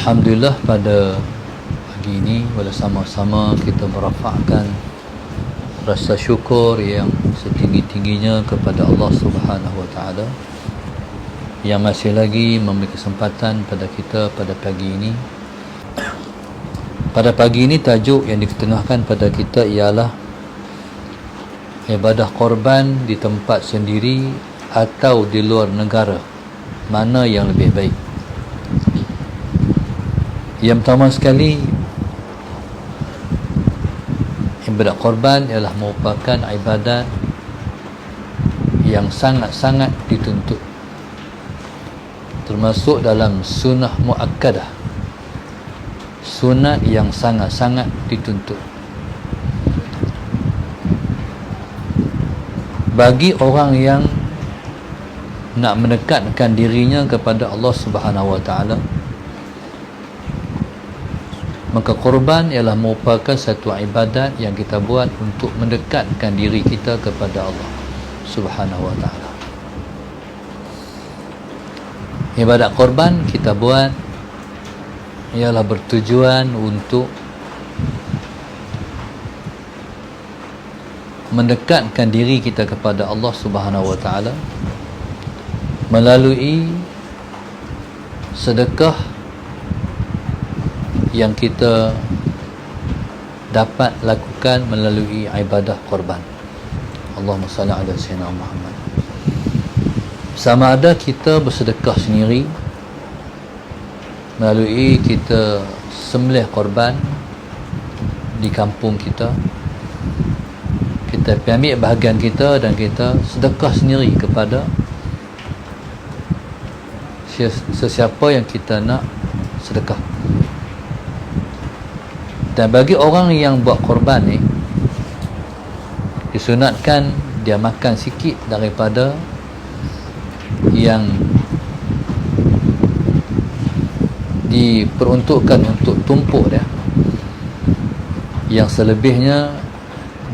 Alhamdulillah, pada pagi ini bersama-sama kita merafakkan rasa syukur yang setinggi-tingginya kepada Allah Subhanahu Wa Taala yang masih lagi memberi kesempatan pada kita pada pagi ini. Pada pagi ini tajuk yang diketengahkan pada kita ialah ibadah korban di tempat sendiri atau di luar negara, mana yang lebih baik? Yang pertama sekali, ibadat korban ialah merupakan ibadat yang sangat-sangat dituntut, termasuk dalam sunnah muakkadah, sunat yang sangat-sangat dituntut. Bagi orang yang nak mendekatkan dirinya kepada Allah Subhanahu Wa Taala, maka korban ialah merupakan satu ibadat yang kita buat untuk mendekatkan diri kita kepada Allah Subhanahu Wa Taala. Ibadat korban kita buat ialah bertujuan untuk mendekatkan diri kita kepada Allah Subhanahu Wa Taala melalui sedekah yang kita dapat lakukan melalui ibadah korban. Allahumma salli ala sayyidina Muhammad. Sama ada kita bersedekah sendiri melalui kita sembelih korban di kampung kita, kita ambil bahagian kita dan kita sedekah sendiri kepada sesiapa yang kita nak sedekah. Dan bagi orang yang buat korban ni, disunatkan dia makan sikit daripada yang diperuntukkan untuk tumpuk dia. Yang selebihnya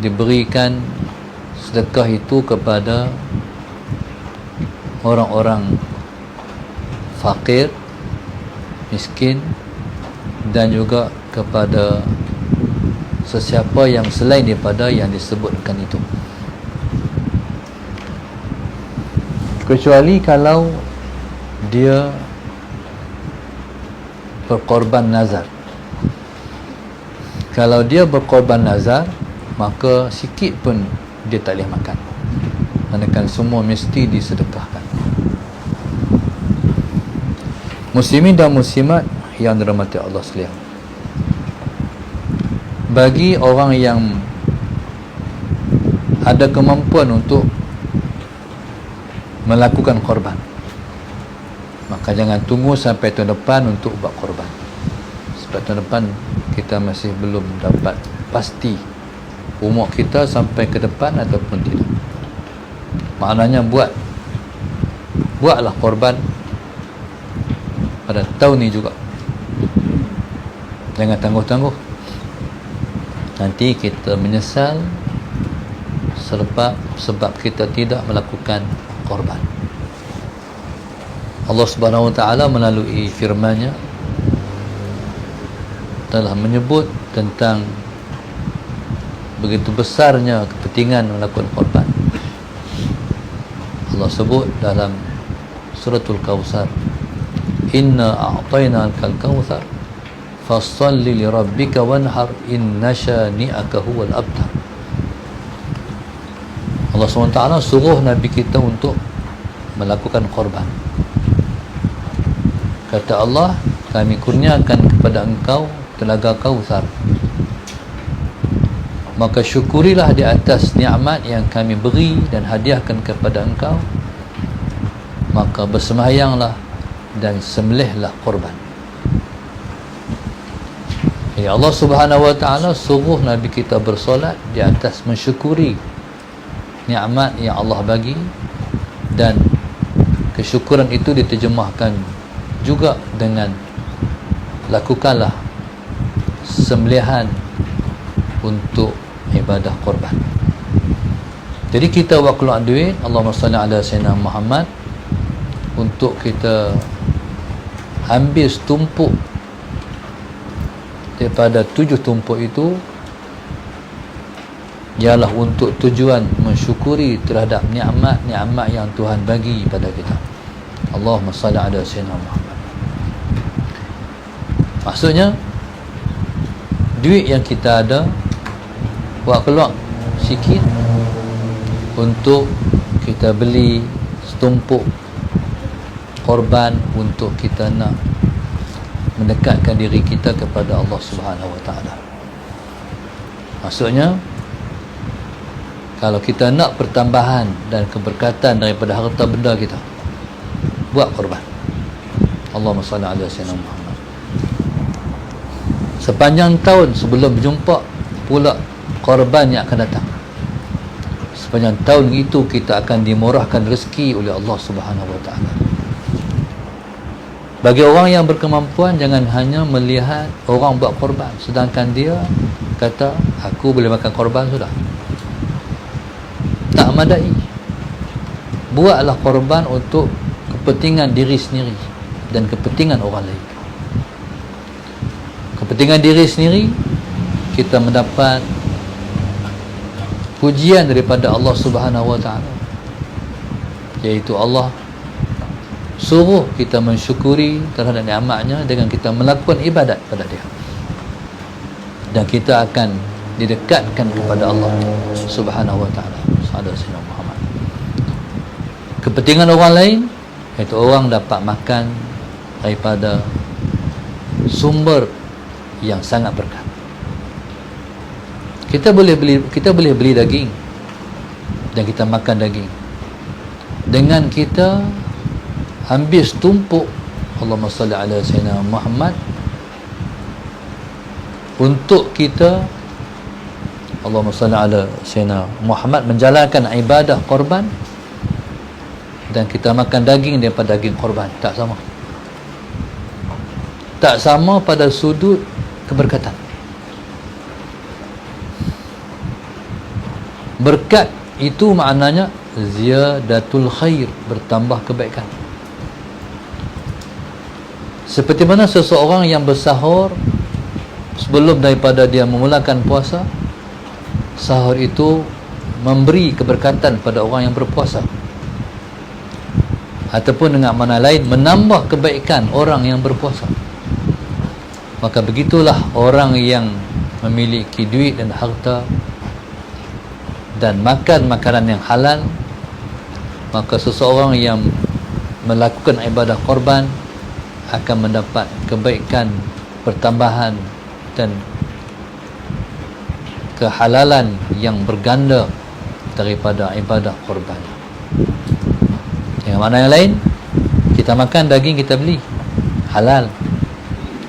diberikan sedekah itu kepada orang-orang fakir, miskin, dan juga kepada sesiapa yang selain daripada yang disebutkan itu, kecuali kalau dia berkorban nazar. Kalau dia berkorban nazar, maka sikit pun dia tak boleh makan, manakala semua mesti disedekahkan. Muslimin dan muslimat yang dirahmati Allah sekalian, bagi orang yang ada kemampuan untuk melakukan korban, maka jangan tunggu sampai tahun depan untuk buat korban, sebab tahun depan kita masih belum dapat pasti umur kita sampai ke depan ataupun tidak. Maknanya buatlah korban pada tahun ini juga. Jangan tangguh-tangguh, nanti kita menyesal sebab kita tidak melakukan korban. Allah Subhanahu Wa Taala melalui firman-Nya telah menyebut tentang begitu besarnya kepentingan melakukan korban. Allah sebut dalam suratul Kautsar, inna a'tainakal kautsar fassalli li rabbika wanhar inna syani'aka huwal abtar. Allah SWT suruh Nabi kita untuk melakukan korban. Kata Allah, kami kurniakan kepada engkau telaga Kautsar, maka syukurilah di atas nikmat yang kami beri dan hadiahkan kepada engkau, maka bersembahyanglah dan sembelihlah korban. Ya, Allah Subhanahu Wa Taala suruh Nabi kita bersolat di atas mensyukuri nikmat yang Allah bagi, dan kesyukuran itu diterjemahkan juga dengan lakukanlah sembelihan untuk ibadah korban. Jadi kita buat keluar duit, Allahumma salli ala sayyidina Muhammad, untuk kita ambil setumpuk daripada 7 tumpuk itu ialah untuk tujuan mensyukuri terhadap nikmat-nikmat yang Tuhan bagi pada kita. Allahumma salli ala sayyidina Muhammad. Maksudnya duit yang kita ada buat keluar sikit untuk kita beli setumpuk korban untuk kita nak mendekatkan diri kita kepada Allah Subhanahu Wa Taala. Maksudnya kalau kita nak pertambahan dan keberkatan daripada harta benda kita, buat korban. Allahumma salli ala sayyidina Muhammad. Sepanjang tahun sebelum berjumpa pula korban yang akan datang. Sepanjang tahun itu kita akan dimurahkan rezeki oleh Allah Subhanahu Wa Taala. Bagi orang yang berkemampuan, jangan hanya melihat orang buat korban sedangkan dia kata aku boleh makan korban sudah. Tak madai. Buatlah korban untuk kepentingan diri sendiri dan kepentingan orang lain. Kepentingan diri sendiri, kita mendapat pujian daripada Allah Subhanahu Wa Taala, iaitu Allah suruh kita mensyukuri terhadap nikmat-Nya dengan kita melakukan ibadat pada Dia, dan kita akan didekatkan kepada Allah Subhanahu Wa Taala. Sallallahu alaihi Muhammad. Kepentingan orang lain, iaitu orang dapat makan daripada sumber yang sangat berkat. Kita boleh beli daging dan kita makan daging. Dengan kita ambil setumpuk Allahumma salli ala sayyidina Muhammad untuk kita, Allahumma salli ala sayyidina Muhammad, menjalankan ibadah korban, dan kita makan daging daripada daging korban. Tak sama. Tak sama pada sudut keberkatan. Berkat itu maknanya ziyadatul khair, bertambah kebaikan. Seperti mana seseorang yang bersahur sebelum daripada dia memulakan puasa, sahur itu memberi keberkatan pada orang yang berpuasa, ataupun dengan makna lain menambah kebaikan orang yang berpuasa. Maka begitulah orang yang memiliki duit dan harta dan makan makanan yang halal, maka seseorang yang melakukan ibadah korban akan mendapat kebaikan, pertambahan dan kehalalan yang berganda daripada ibadah korban. Yang mana yang lain, kita makan daging kita beli halal,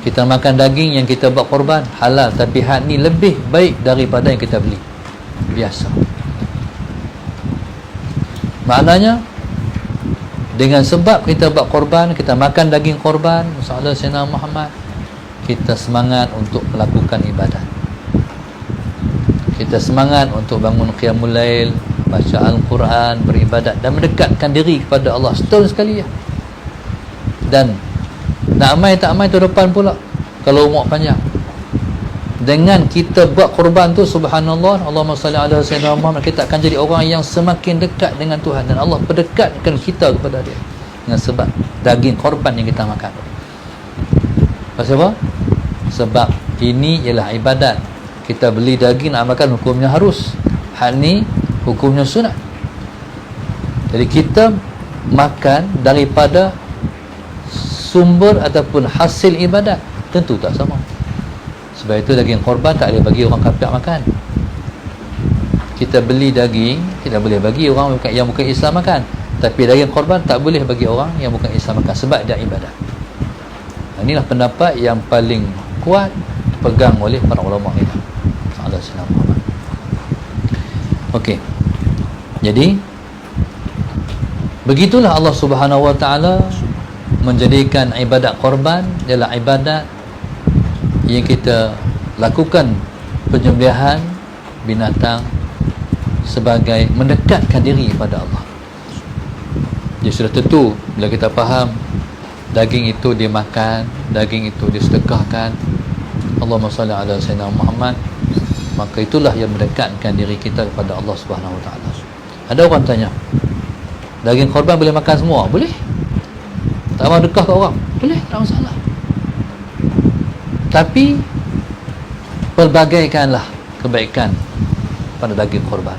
kita makan daging yang kita buat korban halal, tapi hak ni lebih baik daripada yang kita beli biasa. Maknanya dengan sebab kita buat korban, kita makan daging korban Sallallahu Sayyidina Muhammad, kita semangat untuk melakukan ibadat, kita semangat untuk bangun qiyamul lail, baca Al-Quran, beribadat dan mendekatkan diri kepada Allah setahun sekali ya. Dan nak amai tak amai tahun depan pula kalau umur panjang. Dengan kita buat korban tu, subhanallah, Allahumma salli ala sayyidina Muhammad, kita akan jadi orang yang semakin dekat dengan Tuhan, dan Allah berdekatkan kita kepada Dia dengan sebab daging korban yang kita makan. Pasal apa? Sebab ini ialah ibadat. Kita beli daging nak makan, hukumnya harus. Hal ni hukumnya sunat. Jadi kita makan daripada sumber ataupun hasil ibadat, tentu tak sama. Sebab itu daging korban tak boleh bagi orang kafir makan. Kita beli daging, kita boleh bagi orang yang bukan Islam makan, tapi daging korban tak boleh bagi orang yang bukan Islam makan sebab dia ibadat. Inilah pendapat yang paling kuat pegang oleh para ulama kita. Sallallahu alaihi wasallam. Okey. Jadi begitulah Allah Subhanahu Wa Taala menjadikan ibadat korban ialah ibadat yang kita lakukan penyembelihan binatang sebagai mendekatkan diri kepada Allah. Jadi sudah tentu bila kita faham daging itu dimakan, daging itu disedekahkan, Allahumma salli ala sayyidina Muhammad, maka itulah yang mendekatkan diri kita kepada Allah Subhanahu wa taala. Ada orang tanya, daging korban boleh makan semua? Boleh. Tak mau dekah kat orang? Boleh, tak masalah. Tapi pelbagaikanlah kebaikan pada daging korban.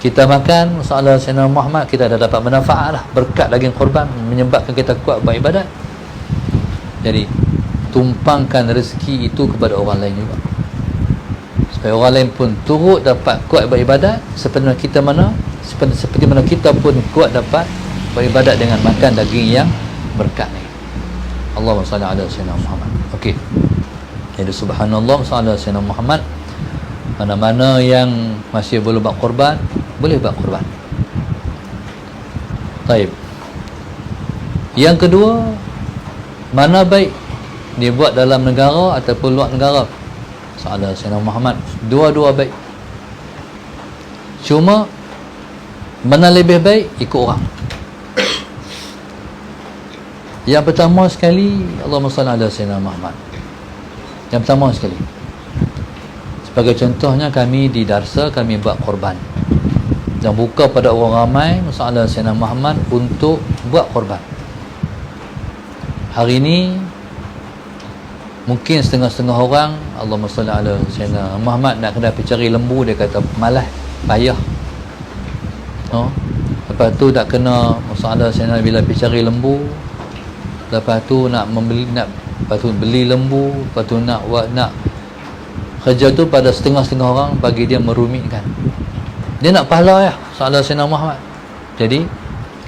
Kita makan masalah Sayyidina Muhammad, kita dah dapat manfaat lah, berkat daging korban menyebabkan kita kuat beribadat. Jadi tumpangkan rezeki itu kepada orang lain juga, supaya orang lain pun turut dapat kuat beribadat seperti kita seperti mana kita pun kuat dapat beribadat dengan makan daging yang berkat ni. Allahumma salli ala sayyidina Muhammad. Okey. Jadi subhanallah sallallahu alaihi wasallam Muhammad. Mana-mana yang masih belum buat korban, boleh buat korban. Baik. Yang kedua, mana baik dia buat dalam negara ataupun luar negara? Sallallahu alaihi wasallam Muhammad. Dua-dua baik. Cuma mana lebih baik ikut orang. Yang pertama sekali, Allahumma salli ala sayyidina Muhammad. Yang pertama sekali, sebagai contohnya, kami di Darsa kami buat korban dan buka pada orang ramai masalah Sayyidina Muhammad untuk buat korban. Hari ini mungkin setengah-setengah orang, Allahumma salli ala Sayyidina Muhammad, nak kena pergi cari lembu, dia kata malas, payah. Lepas tu tak kena masalah Sayyidina bila pergi cari lembu, lepas tu lepas tu beli lembu, lepas tu nak kerja tu pada setengah-setengah orang bagi dia merumitkan. Dia nak pahala ya, salah Sayyidina Muhammad. Jadi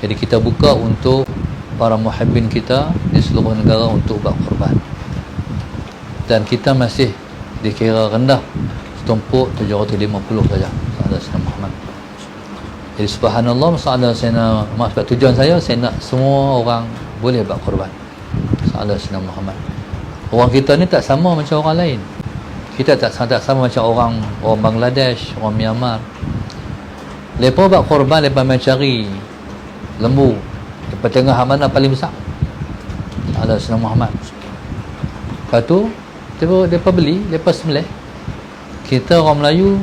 kita buka untuk para muhibbin kita di seluruh negara untuk buat korban. Dan kita masih dikira rendah, setumpuk 750 saja salah Sayyidina Muhammad. Jadi subhanallah, salah Sayyidina Muhammad. Sebab tujuan saya nak semua orang boleh buat korban salah Sayyidina Muhammad. Orang kita ni tak sama macam orang lain. Kita tak sama macam orang Bangladesh, orang Myanmar. Mereka buat korban, mereka mencari lembu. Mereka tengah mana paling besar, ada Sayyidina Muhammad. Lepas tu mereka beli, mereka sembelih. Kita orang Melayu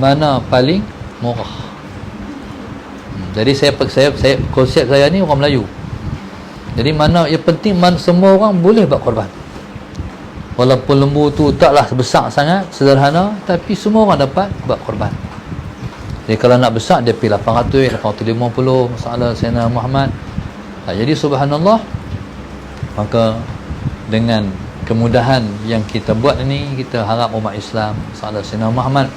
mana paling murah. Jadi konsep saya ni orang Melayu. Jadi mana yang penting, semua orang boleh buat korban. Walaupun lembu tu taklah besar sangat, sederhana, tapi semua orang dapat buat korban. Jadi kalau nak besar, dia pilih 800, 850 masalah Sayyidina Muhammad. Jadi subhanallah, maka dengan kemudahan yang kita buat ini, kita harap umat Islam masalah Sayyidina Muhammad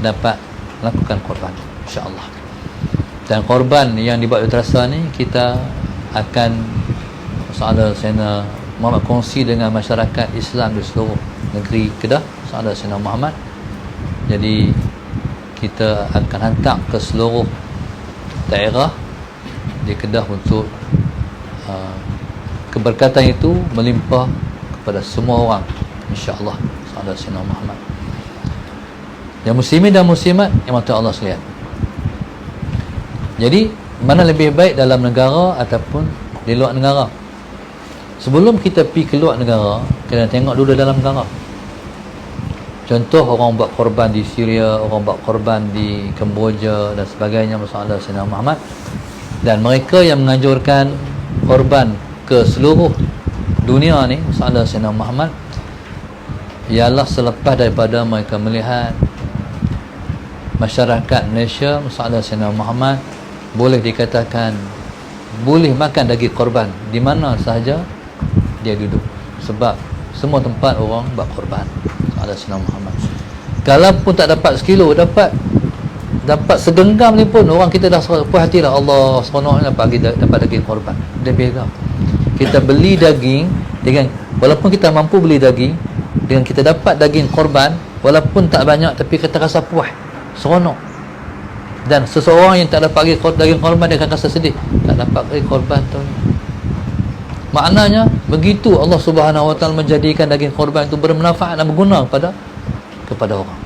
dapat lakukan korban, insya-Allah. Dan korban yang dibuat di Terasa ni, kita akan masalah Sayyidina Muhammad kongsi dengan masyarakat Islam di seluruh negeri Kedah sahabat Sayyidina Muhammad. Jadi kita akan hantar ke seluruh daerah di Kedah untuk keberkatan itu melimpah kepada semua orang, insya-Allah sahabat Sayyidina Muhammad. Yang muslimin dan muslimat yang mata Allah sekalian. Jadi mana lebih baik dalam negara ataupun di luar negara? Sebelum kita pergi keluar negara, kena tengok dulu dalam negara. Contoh, orang buat korban di Syria, orang buat korban di Kemboja dan sebagainya masalah Sayyidina Muhammad. Dan mereka yang menganjurkan korban ke seluruh dunia ni masalah Sayyidina Muhammad, ialah selepas daripada mereka melihat masyarakat Malaysia masalah Sayyidina Muhammad boleh dikatakan boleh makan daging korban di mana sahaja dia duduk, sebab semua tempat orang buat korban ala Sayyidina Muhammad. Kalau pun tak dapat sekilo, dapat segenggam ni pun orang kita dah puas hati lah. Allah SWT dapat daging korban. Dia beza. Kita beli daging dengan, walaupun kita mampu beli daging, dengan kita dapat daging korban walaupun tak banyak, tapi kita rasa puas, seronok. Dan seseorang yang tak dapat daging korban, dia akan rasa sedih, tak dapat daging korban tu. Maknanya begitu Allah Subhanahu Wa Taala menjadikan daging korban itu bermanfaat dan berguna kepada orang.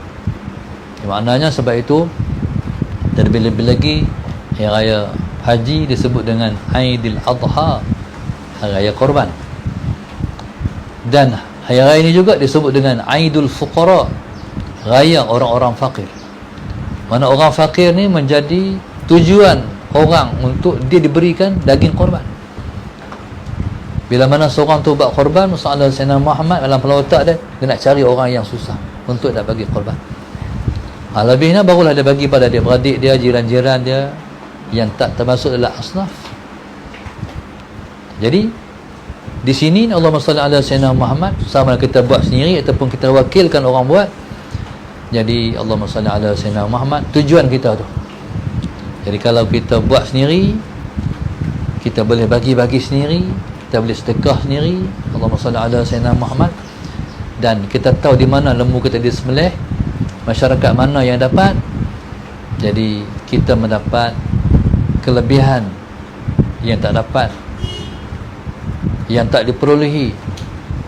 Maknanya sebab itu, terlebih-lebih lagi hari raya haji disebut dengan Aidil Adha, hari raya korban. Dan Hari raya ini juga disebut dengan Aidul Fuqara, raya orang-orang fakir. Mana orang fakir ni menjadi tujuan orang untuk dia diberikan daging korban. Bila mana seorang tu buat korban, masalah Sayyidina Muhammad dalam kepala otak dia nak cari orang yang susah untuk nak bagi korban. Lebihnya barulah dia bagi pada adik-beradik dia, jiran-jiran dia yang tak termasuk dalam asnaf. Jadi di sini Allahumma salli ala Sayyidina Muhammad, sama kita buat sendiri ataupun kita wakilkan orang buat. Jadi Allahumma salli ala Sayyidina Muhammad, tujuan kita tu. Jadi kalau kita buat sendiri, kita boleh bagi-bagi sendiri, kita boleh sedekah sendiri. Allahumma salli ala Sayyidina Muhammad. Dan kita tahu di mana lembu kita disembelih, masyarakat mana yang dapat. Jadi kita mendapat kelebihan yang tak dapat, yang tak diperolehi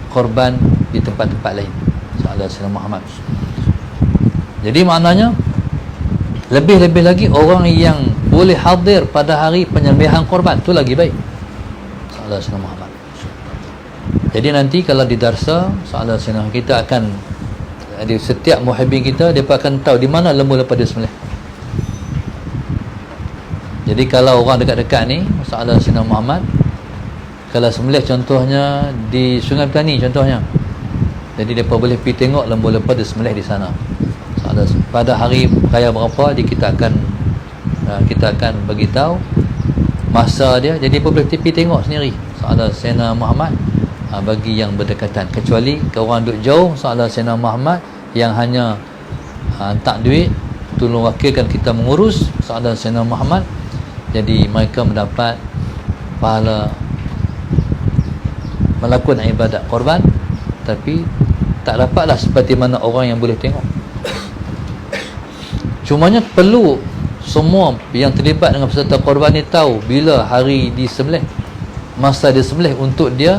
korban di tempat-tempat lain. Sallallahu alaihi Muhammad. Jadi maknanya lebih-lebih lagi orang yang boleh hadir pada hari penyembelihan korban tu lagi baik. Sallallahu alaihi Muhammad. Jadi nanti kalau di darsa sallallahu alaihi kita akan di setiap muhibbin kita, mereka akan tahu di mana lembu lepas dia sembelih. Jadi kalau orang dekat-dekat ni sallallahu alaihi Muhammad, kalau sembelih contohnya di Sungai Petani contohnya, jadi mereka boleh pergi tengok lembu lepas dia sembelih di sana. Pada hari raya berapa kita akan bagi tahu masa dia. Jadi mereka boleh pergi tengok sendiri Sayyidina Muhammad bagi yang berdekatan. Kecuali kalau orang duduk jauh, Sayyidina Muhammad yang hanya tak duit, tolong wakilkan kita mengurus Sayyidina Muhammad. Jadi mereka mendapat pahala melakukan ibadat korban, tapi tak dapatlah seperti mana orang yang boleh tengok. Cumanya perlu semua yang terlibat dengan peserta korban ni tahu bila hari disembelih, masa disembelih, untuk dia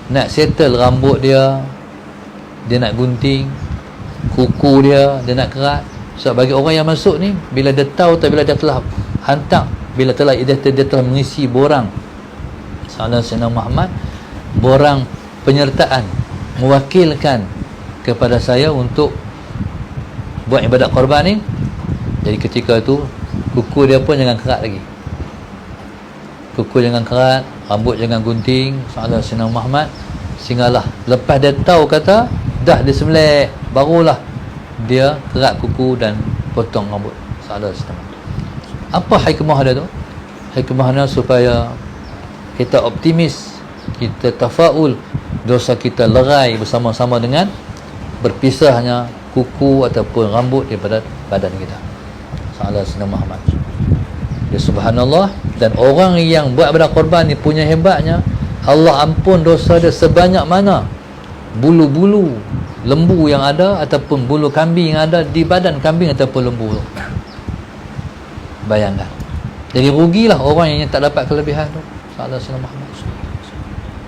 nak settle rambut dia, dia nak gunting kuku dia nak kerat. So bagi orang yang masuk ni, bila dia tahu bila dia telah hantar, bila telah dia telah mengisi borang Sayyidina Muhammad, borang penyertaan, mewakilkan kepada saya untuk buat ibadat korban ni. Jadi ketika tu kuku dia pun jangan kerat lagi, kuku jangan kerat, rambut jangan gunting Sayyidina Muhammad, sehinggalah lepas dia tahu kata dah disembelih, barulah dia kerat kuku dan potong rambut Sayyidina. Apa hikmah dia tu? Hikmahnya supaya kita optimis, kita tafaul, dosa kita lerai bersama-sama dengan berpisahnya kuku ataupun rambut daripada badan kita. Sayyidina Muhammad. Ya subhanallah. Dan orang yang buat ibadat korban ni punya hebatnya, Allah ampun dosa dia sebanyak mana bulu-bulu lembu yang ada ataupun bulu kambing yang ada di badan kambing ataupun lembu tu. Bayangkan. Jadi rugilah orang yang tak dapat kelebihan tu. Sayyidina Muhammad.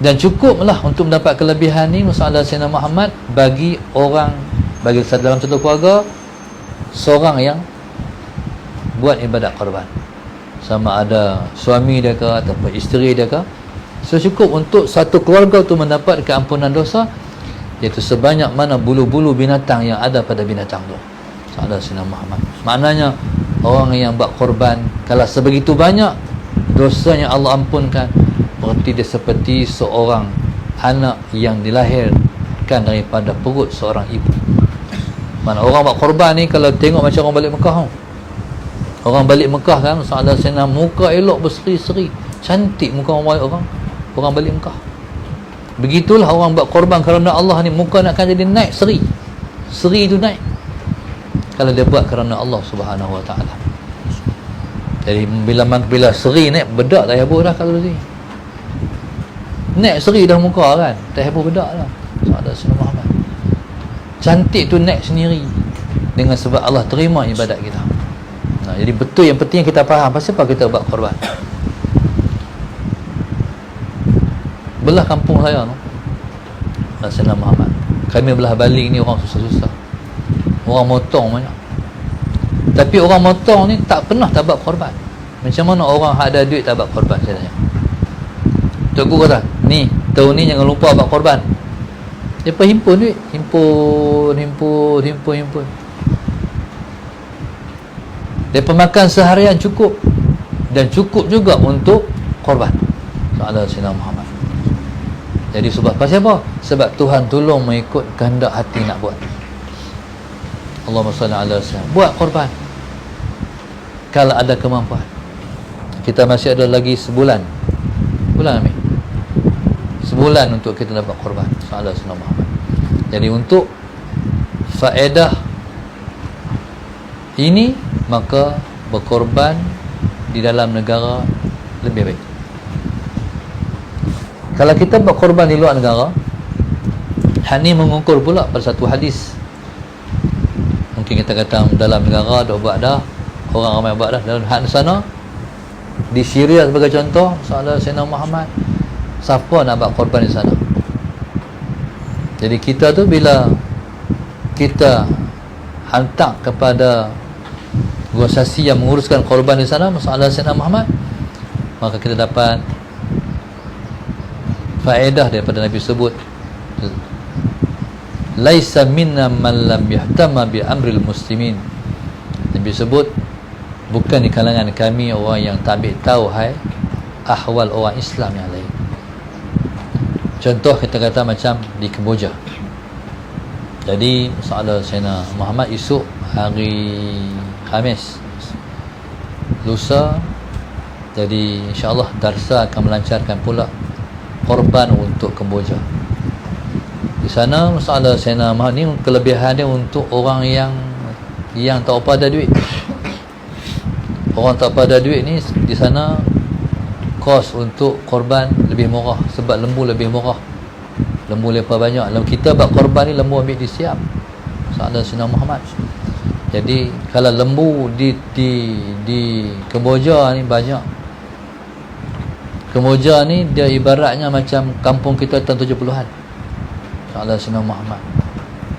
Dan cukuplah untuk mendapat kelebihan ni Sayyidina Muhammad bagi orang, bagi dalam satu keluarga, seorang yang buat ibadat korban, sama ada suami dia ke ataupun isteri dia ke. So cukup untuk satu keluarga tu mendapat keampunan dosa, iaitu sebanyak mana bulu-bulu binatang yang ada pada binatang tu. Sayyidina Muhammad. Maknanya orang yang buat korban, kalau sebegitu banyak dosanya Allah ampunkan, berarti dia seperti seorang anak yang dilahirkan daripada perut seorang ibu. Mana orang buat korban ni, kalau tengok macam orang balik Mekah, orang balik Mekah kan, Sayyidina muka elok berseri-seri, cantik muka orang balik Mekah. Begitulah orang buat korban kerana Allah ni, muka nak akan jadi naik seri tu naik kalau dia buat kerana Allah Subhanahu Wa Taala. Jadi bila seri naik, bedak tak heboh dah. Kalau ni naik seri dah muka kan, tak heboh bedak dah. Sayyidina Muhammad cantik tu naik sendiri dengan sebab Allah terima ibadat kita. Jadi betul, yang penting kita faham pasal apa kita buat korban. Belah kampung saya tu, Sayyidina Muhammad, kami belah Bali ni orang susah-susah, orang motong banyak. Tapi orang motong ni tak pernah tak buat korban. Macam mana orang ada duit tak buat korban? Saya tanya. Tok Guru kata, ni tahun ni jangan lupa buat korban. Mereka himpun duit, himpun. Mereka makan seharian cukup, dan cukup juga untuk korban soalan Sayyidina Muhammad. Jadi sebab pasal apa? Sebab Tuhan tolong mengikut kehendak hati nak buat. Allahumma salli ala sayyidina, buat korban kalau ada kemampuan. Kita masih ada lagi sebulan Amin, sebulan untuk kita dapat korban soalan Sayyidina Muhammad. Jadi untuk faedah ini, maka berkorban di dalam negara lebih baik. Kalau kita berkorban di luar negara, hal ni mengukur pula pada satu hadis. Mungkin kita kata dalam negara dah buat dah, orang ramai buat dah, dalam hal sana di Syria sebagai contoh, soalan Sayyidina Muhammad, siapa nak buat korban di sana? Jadi kita tu bila kita hantar kepada organisasi yang menguruskan korban di sana, soalan Sayyidina Muhammad, maka kita dapat faedah daripada Nabi sebut, laisa minna man lam yahtama bi amril muslimin. Nabi sebut, bukan di kalangan kami orang yang tak ambil tahu ahwal orang Islam yang lain. Contoh kita kata macam di Kemboja. Jadi soalan Sayyidina Muhammad esok hari Khamis, lusa, jadi insyaAllah darsa akan melancarkan pula korban untuk Kemboja. Di sana masalah Sayyidina Muhammad ni kelebihan dia untuk orang yang tak apa ada duit. Orang tak apa ada duit ni di sana kos untuk korban lebih murah, sebab lembu lebih murah, lembu lepas banyak. Kalau kita buat korban ni, lembu ambil disiap soalan Sayyidina Muhammad. Jadi kalau lembu di Kemboja ni banyak. Kemboja ni dia ibaratnya macam kampung kita tahun 70-an. Soalan Sayyidina Muhammad.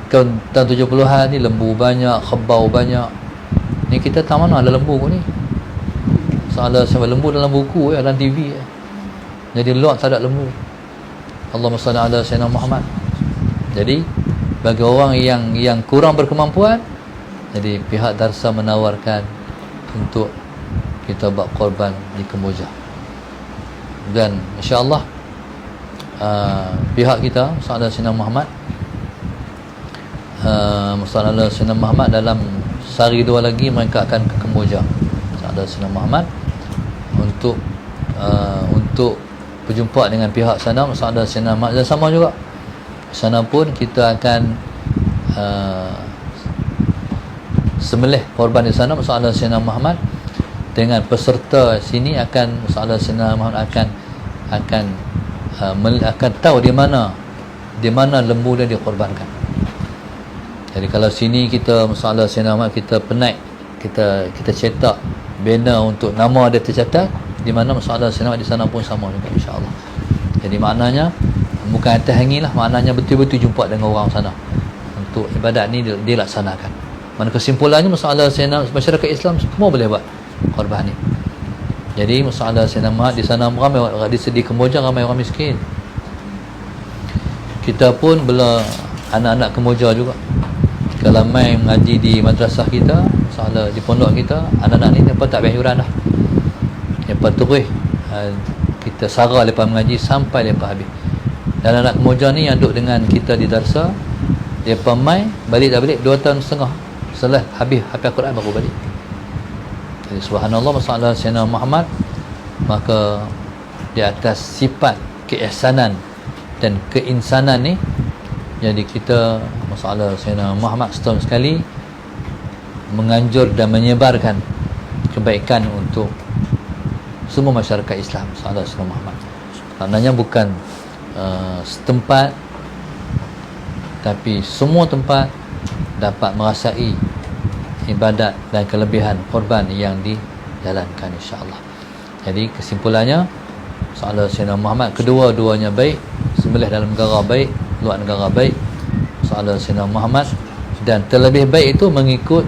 Tahun 70-an ni lembu banyak, khabau banyak. Ni kita tak mana ada lembu ni. Soalan Sayyidina lembu dalam buku dalam TV. Jadi luar tak ada lembu. Allahumma salli ala Sayyidina Muhammad. Jadi bagi orang yang kurang berkemampuan, jadi pihak darsa menawarkan untuk kita buat korban di Kemboja. Dan insyaAllah pihak kita Sayyidina Sayyidina Muhammad Sayyidina Muhammad dalam sehari dua lagi mereka akan ke Kemboja, Sayyidina Sayyidina Muhammad, untuk berjumpa dengan pihak sana Sayyidina Sayyidina Muhammad. Dan sama juga sana pun kita akan sembelih korban di sana Sayyidina Sayyidina Muhammad, dengan peserta sini akan Sayyidina Muhammad akan tahu di mana lembu dia dikorbankan. Jadi kalau sini kita Sayyidina Muhammad kita penaik, kita cetak banner untuk nama dia tercatat, di mana Sayyidina Muhammad di sana pun sama juga insya-Allah. Jadi maknanya bukan atas angin lah, maknanya betul-betul jumpa dengan orang sana untuk ibadat ni dilaksanakan. Mana kesimpulannya masyarakat Islam semua boleh buat korban ni. Jadi masalah Sayyidina Muhammad di sana ramai, di sedi Kemboja ramai orang miskin. Kita pun bila anak-anak Kemboja juga, kalau mai mengaji di madrasah kita, masalah di pondok kita, anak-anak ni mereka tak bayar yuran dah. Mereka terus kita sarah lepas mengaji sampai lepas habis. Dan anak Kemboja ni yang duduk dengan kita di darsa, mereka mai balik 2 tahun setengah setelah habis Al-Quran baru balik. Jadi subhanallah masalah Sayyidina Muhammad, maka di atas sifat keihsanan dan keinsanan ni, jadi kita masalah Sayyidina Muhammad setahun sekali menganjur dan menyebarkan kebaikan untuk semua masyarakat Islam masalah Sayyidina Muhammad. Maknanya bukan setempat, tapi semua tempat dapat merasai ibadat dan kelebihan korban yang dijalankan insya-Allah. Jadi kesimpulannya soalan Sayyidina Muhammad kedua-duanya baik, sembelih dalam negara baik, luar negara baik, soalan Sayyidina Muhammad, dan terlebih baik itu mengikut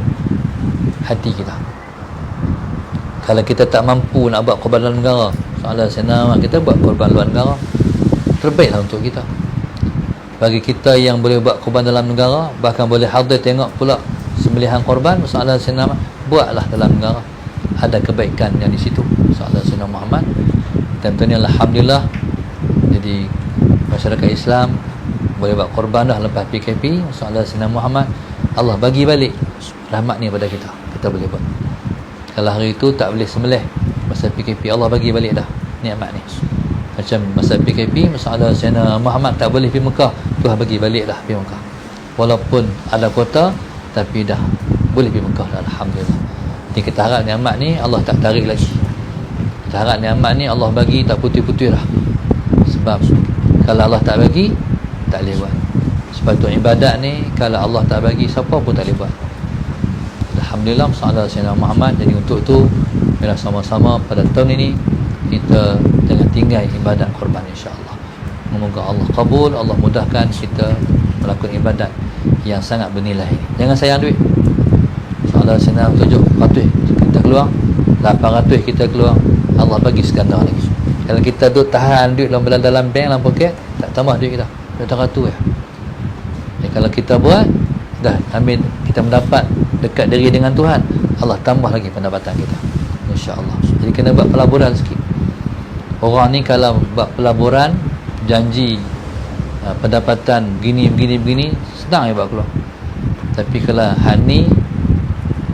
hati kita. Kalau kita tak mampu nak buat korban dalam negara, soalan Sayyidina Muhammad, kita buat korban luar negara, terbaiklah untuk kita. Bagi kita yang boleh buat korban dalam negara, bahkan boleh hadir tengok pula sembelihan korban masalah Sayyidina Muhammad, buatlah dalam negara. Ada kebaikan yang di situ masalah Sayyidina Muhammad. Dan tentunya alhamdulillah, jadi masyarakat Islam boleh buat korban dah lepas PKP masalah Sayyidina Muhammad. Allah bagi balik rahmat ni pada kita. Kita boleh buat. Kalau hari itu tak boleh sembelih masa PKP, Allah bagi balik dah nikmat ni. Macam masa PKP masalah Sayyidina Muhammad tak boleh pergi Mekah, Tuhan bagi balik dah pergi Mekah. Walaupun ada kota tapi dah boleh pergi Mekah dah, alhamdulillah. Jadi kita harap nikmat ni Allah tak tarik lagi. Kita harap nikmat ni Allah bagi tak putih-putih dah. Sebab kalau Allah tak bagi, tak boleh buat. Sebab tu ibadat ni kalau Allah tak bagi, siapa pun tak boleh buat. Alhamdulillah masalah Sayyidina Muhammad. Jadi untuk tu bila sama-sama pada tahun ini kita jangan tinggal ibadat korban, insya-Allah. Semoga Allah kabul, Allah mudahkan kita melakukan ibadat yang sangat bernilai. Jangan sayang duit. Soalan Sayyidina 700 kita keluar, 800 kita keluar, Allah bagi sekandar lagi. Kalau kita tu tahan duit dalam bank, dalam poket, tak tambah duit kita, 200 ya. Kalau kita buat dah ambil, kita mendapat dekat diri dengan Tuhan, Allah tambah lagi pendapatan kita, insya-Allah. Jadi kena buat pelaburan sikit. Orang ni kalau buat pelaburan, janji pendapatan begini, senang je buat keluar. Tapi kalau hal ni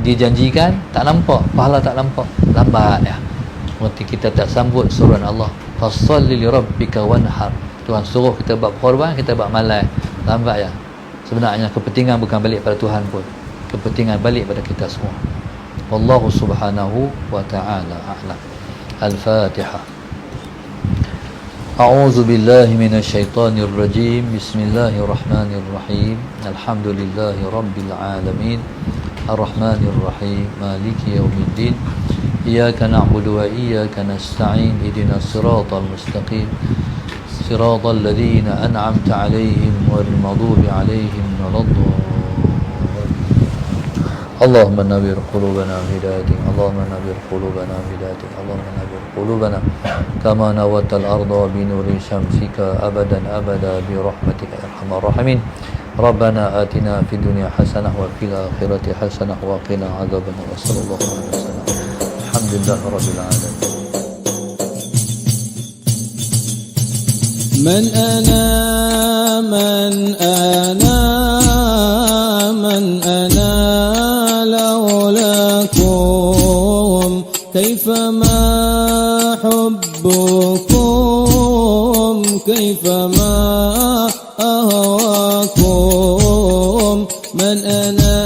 dijanjikan, tak nampak, pahala tak nampak, lambat ya. Berarti kita tak sambut suruhan Allah, fasholli li rabbika wanhar. Tuhan suruh kita buat korban, kita buat malas, lambat ya. Sebenarnya kepentingan bukan balik pada Tuhan pun, kepentingan balik pada kita semua. Wallahu subhanahu wa ta'ala a'lam. Al-Fatihah. A'udzu billahi minasy syaithanir rajim. Bismillahirrahmanirrahim. Alhamdulillahi rabbil alamin. Arrahmanir rahim. Maliki yaumiddin. Iyyaka na'budu wa iyyaka nasta'in. Ihdinas siratal mustaqim. Siratal ladzina an'amta 'alaihim ghairil maghdubi 'alaihim waladdallin. اللهم نور قلوبنا بهدايتك، اللهم نور قلوبنا بهدايتك، اللهم نور قلوبنا كما نورت الأرض بنور شمسك أبدا أبدا برحمتك يا أرحم الراحمين. ربنا آتنا في الدنيا حسنة وفي الآخرة حسنة وقنا عذاب النار. صلى الله عليه وسلم. الحمد لله رب العالمين. من أنا لولاكم كيفما حبكم كيفما أهواكم من أنا